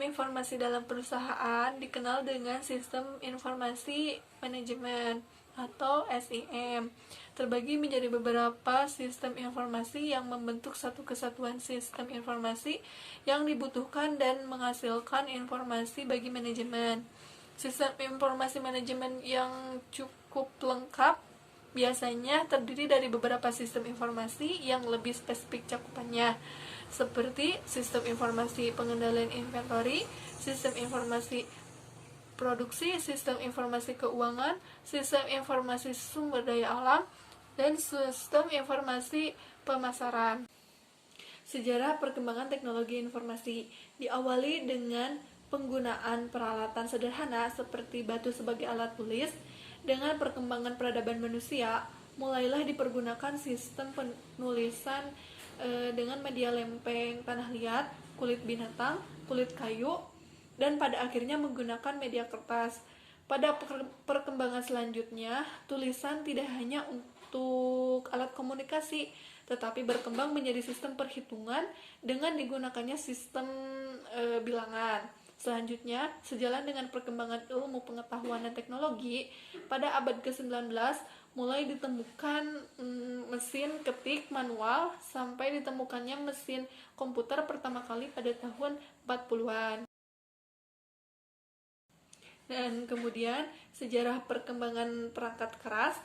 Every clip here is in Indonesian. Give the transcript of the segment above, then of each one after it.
informasi dalam perusahaan dikenal dengan sistem informasi manajemen atau SIM. Terbagi menjadi beberapa sistem informasi yang membentuk satu kesatuan sistem informasi yang dibutuhkan dan menghasilkan informasi bagi manajemen. Sistem informasi manajemen yang cukup lengkap biasanya terdiri dari beberapa sistem informasi yang lebih spesifik cakupannya, seperti sistem informasi pengendalian inventory, sistem informasi produksi, sistem informasi keuangan, sistem informasi sumber daya alam, dan sistem informasi pemasaran. Sejarah perkembangan teknologi informasi diawali dengan penggunaan peralatan sederhana seperti batu sebagai alat tulis. Dengan perkembangan peradaban manusia, mulailah dipergunakan sistem penulisan dengan media lempeng tanah liat, kulit binatang, kulit kayu, dan pada akhirnya menggunakan media kertas. Pada perkembangan selanjutnya, tulisan tidak hanya untuk alat komunikasi, tetapi berkembang menjadi sistem perhitungan dengan digunakannya sistem bilangan. Selanjutnya, sejalan dengan perkembangan ilmu pengetahuan dan teknologi, pada abad ke-19 mulai ditemukan mesin ketik manual sampai ditemukannya mesin komputer pertama kali pada tahun 40-an. Dan kemudian sejarah perkembangan perangkat keras,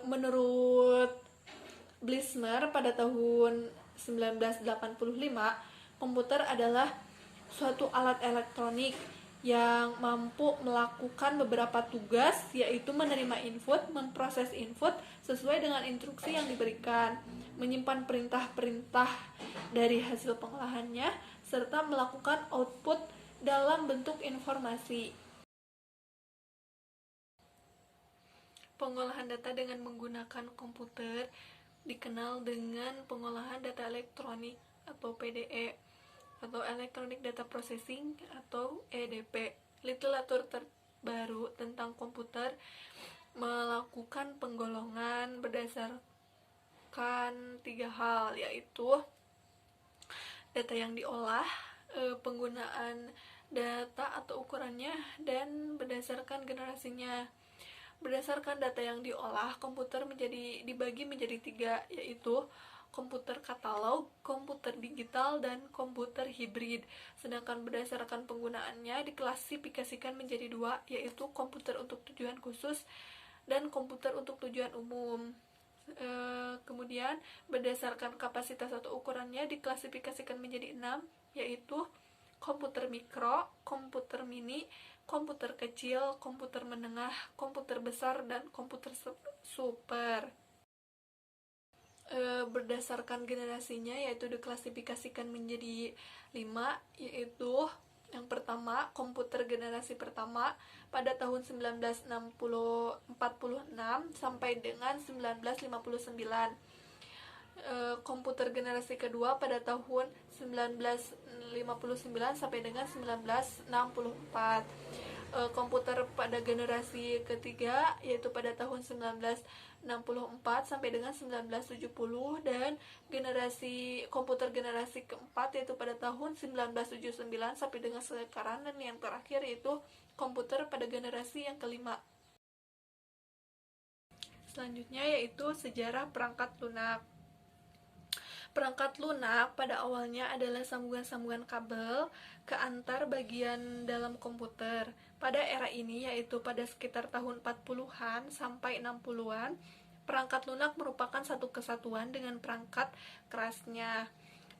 menurut Blismer pada tahun 1985, komputer adalah suatu alat elektronik yang mampu melakukan beberapa tugas, yaitu menerima input, memproses input sesuai dengan instruksi yang diberikan, menyimpan perintah-perintah dari hasil pengolahannya, serta melakukan output dalam bentuk informasi. Pengolahan data dengan menggunakan komputer dikenal dengan pengolahan data elektronik atau PDE atau Electronic Data Processing atau EDP. Literatur terbaru tentang komputer melakukan penggolongan berdasarkan 3 hal, yaitu data yang diolah, penggunaan data atau ukurannya, dan berdasarkan generasinya. Berdasarkan data yang diolah, komputer dibagi menjadi 3, yaitu komputer katalog, komputer digital, dan komputer hibrid. Sedangkan berdasarkan penggunaannya diklasifikasikan menjadi 2, yaitu komputer untuk tujuan khusus dan komputer untuk tujuan umum. Kemudian berdasarkan kapasitas atau ukurannya diklasifikasikan menjadi 6, yaitu komputer mikro, komputer mini, komputer kecil, komputer menengah, komputer besar, dan komputer super. Berdasarkan generasinya yaitu diklasifikasikan menjadi 5, yaitu yang pertama komputer generasi pertama pada tahun 1946 sampai dengan 1959, komputer generasi kedua pada tahun 1959 sampai dengan 1964, komputer pada generasi ketiga yaitu pada tahun 1964 sampai dengan 1970, dan komputer generasi keempat yaitu pada tahun 1979 sampai dengan sekarang, dan yang terakhir yaitu komputer pada generasi yang kelima. Selanjutnya yaitu sejarah perangkat lunak. Perangkat lunak pada awalnya adalah sambungan-sambungan kabel ke antar bagian dalam komputer. Pada era ini, yaitu pada sekitar tahun 40-an sampai 60-an, perangkat lunak merupakan satu kesatuan dengan perangkat kerasnya.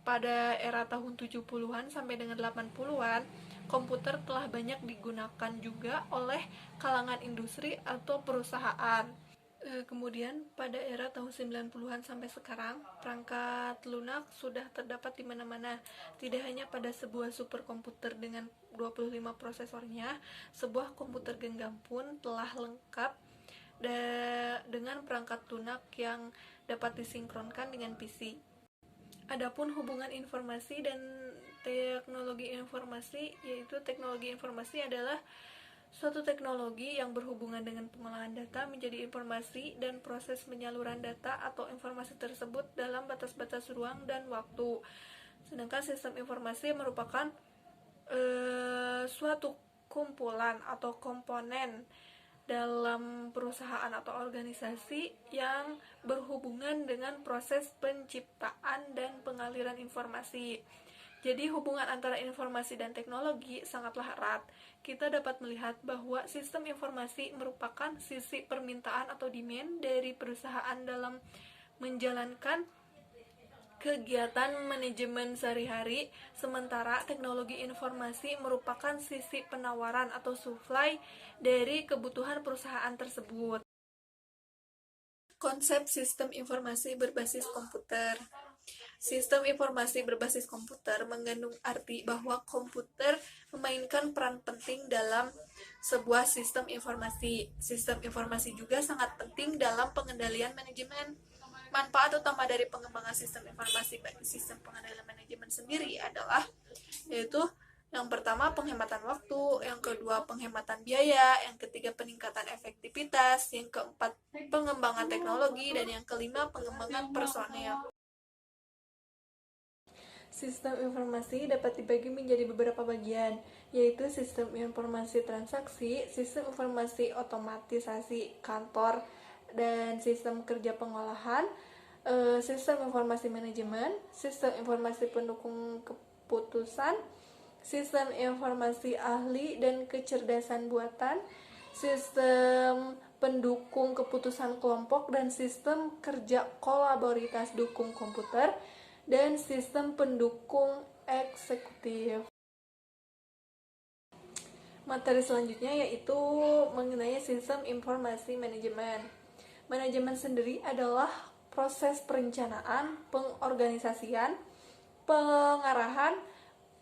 Pada era tahun 70-an sampai dengan 80-an, komputer telah banyak digunakan juga oleh kalangan industri atau perusahaan. Kemudian pada era tahun 90-an sampai sekarang, perangkat lunak sudah terdapat di mana-mana. Tidak hanya pada sebuah superkomputer dengan 25 prosesornya, sebuah komputer genggam pun telah lengkap dengan perangkat lunak yang dapat disinkronkan dengan PC. Adapun hubungan informasi dan teknologi informasi, yaitu teknologi informasi adalah suatu teknologi yang berhubungan dengan pengolahan data menjadi informasi dan proses penyaluran data atau informasi tersebut dalam batas-batas ruang dan waktu. Sedangkan sistem informasi merupakan suatu kumpulan atau komponen dalam perusahaan atau organisasi yang berhubungan dengan proses penciptaan dan pengaliran informasi. Jadi hubungan antara informasi dan teknologi sangatlah erat. Kita dapat melihat bahwa sistem informasi merupakan sisi permintaan atau demand dari perusahaan dalam menjalankan kegiatan manajemen sehari-hari, sementara teknologi informasi merupakan sisi penawaran atau supply dari kebutuhan perusahaan tersebut. Konsep sistem informasi berbasis komputer. Sistem informasi berbasis komputer mengandung arti bahwa komputer memainkan peran penting dalam sebuah sistem informasi. Sistem informasi juga sangat penting dalam pengendalian manajemen. Manfaat utama dari pengembangan sistem informasi bagi sistem pengendalian manajemen sendiri adalah yaitu yang pertama penghematan waktu, yang kedua penghematan biaya, yang ketiga peningkatan efektivitas, yang keempat pengembangan teknologi, dan yang kelima pengembangan personel. Sistem informasi dapat dibagi menjadi beberapa bagian, yaitu sistem informasi transaksi, sistem informasi otomatisasi kantor, dan sistem kerja pengolahan, sistem informasi manajemen, sistem informasi pendukung keputusan, sistem informasi ahli dan kecerdasan buatan, sistem pendukung keputusan kelompok, dan sistem kerja kolaborativitas dukung komputer, dan sistem pendukung eksekutif. Materi selanjutnya yaitu mengenai sistem informasi manajemen. Manajemen sendiri adalah proses perencanaan, pengorganisasian, pengarahan,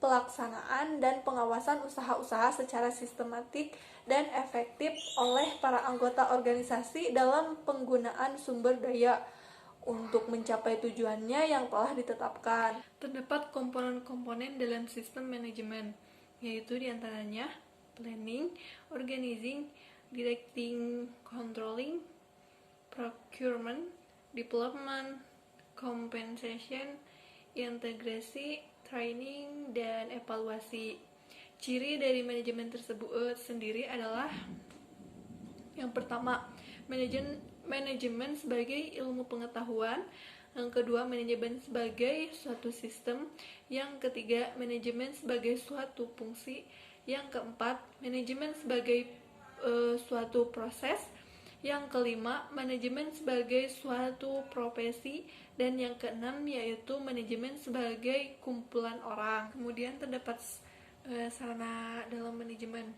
pelaksanaan, dan pengawasan usaha-usaha secara sistematik dan efektif oleh para anggota organisasi dalam penggunaan sumber daya untuk mencapai tujuannya yang telah ditetapkan. Terdapat komponen-komponen dalam sistem manajemen, yaitu diantaranya planning, organizing, directing, controlling, procurement, development, compensation, integrasi, training, dan evaluasi. Ciri dari manajemen tersebut sendiri adalah yang pertama, manajemen sebagai ilmu pengetahuan, yang kedua manajemen sebagai suatu sistem, yang ketiga manajemen sebagai suatu fungsi, yang keempat manajemen sebagai suatu proses, yang kelima manajemen sebagai suatu profesi, dan yang keenam yaitu manajemen sebagai kumpulan orang. Kemudian terdapat sarana dalam manajemen,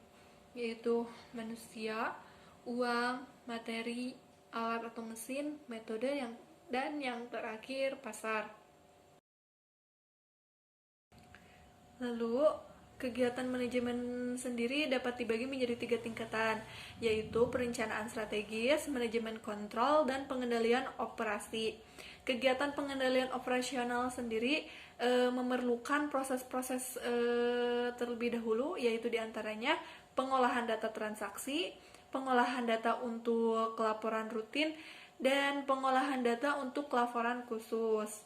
yaitu manusia, uang, materi, alat atau mesin, metode, dan yang terakhir pasar. Lalu kegiatan manajemen sendiri dapat dibagi menjadi 3 tingkatan, yaitu perencanaan strategis, manajemen kontrol, dan pengendalian operasi. Kegiatan pengendalian operasional sendiri memerlukan proses-proses terlebih dahulu, yaitu diantaranya pengolahan data transaksi, pengolahan data untuk laporan rutin, dan pengolahan data untuk laporan khusus.